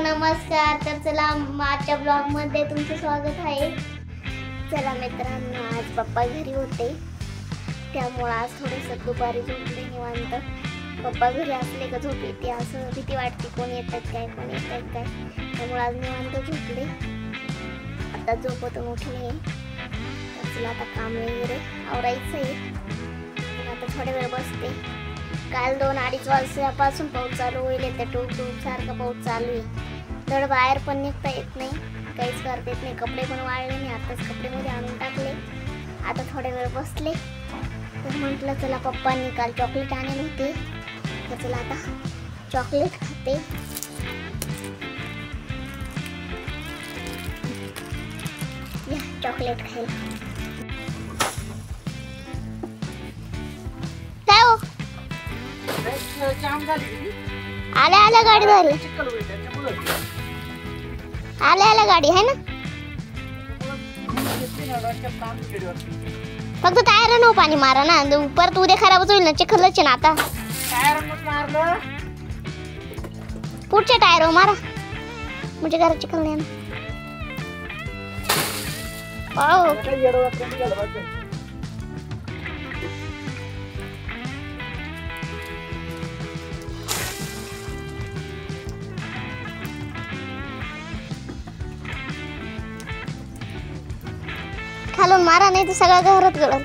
नमस्कार. तर चला आजच्या ब्लॉग मध्ये तुमचं स्वागत आहे. चला मित्रांनो, आज पप्पा घरी होते त्यामुळे आज थोडंसं दुपारी झोपले निवांत. पप्पा घरी असले का झोप येते, असं भीती वाटते कोण येतात काय त्यामुळे आज निवांत झोपले. आता झोपेतून उठले. तर चला आता काम वगैरे आवरायचं आहे. आता थोड्या वेळ बसते. काल 2-2:30 वाजल्यापासून पाऊस चालू होईल. तर टूप सारखा पाऊस चालू आहे. धड बाहेर पण निघता येत नाही, काहीच करता येत नाही. कपडे पण वाळले नाही, आताच कपडेमध्ये आणून टाकले. आता थोड्या वेळ बसले तर म्हटलं चला पप्पांनी काल चॉकलेट आणले होते, तर चला आता चॉकलेट खाते. या चॉकलेट खायला. काय हो आल्या गाडी झाली. आल्या गाडी आहे ना. फक्त टायर नो पाणी मारा ना, परत उद्या खराबच होईल ना. चिखलच ना आता. पुढच्या टायर मारा म्हणजे घरात चिखल नाही ना. खालून मारा नाही तर सगळं घरात गळल.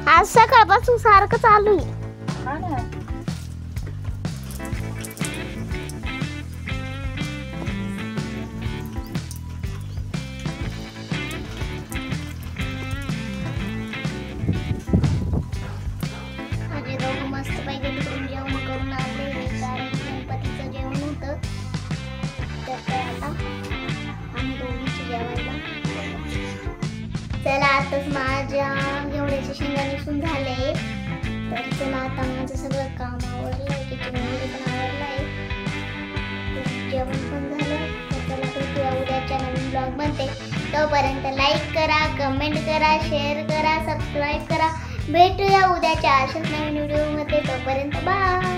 आज सकाळपासून सारखं चालू आहे. मस्त पैकी तिकडून जेवण करून आले. कारण गणपतीचं जेवण होतं, तर काय आता आम्ही दोघींची जेवायला. चला आताच माझ्या घेवड्याचे शेंगा निसून झाले. तर चला आता माझं सगळं काम आवरलंय, किचन वगैरे पण आवरलंय, जेवण पण झालं. तर चला भेटूया उद्याच्या नवीन ब्लॉग मध्ये. तोपर्यंत लाईक करा, कमेंट करा, शेअर करा, सबस्क्राईब करा. भेटूया उद्याच्या अशाच नवीन व्हिडिओ मध्ये. तोपर्यंत बाय.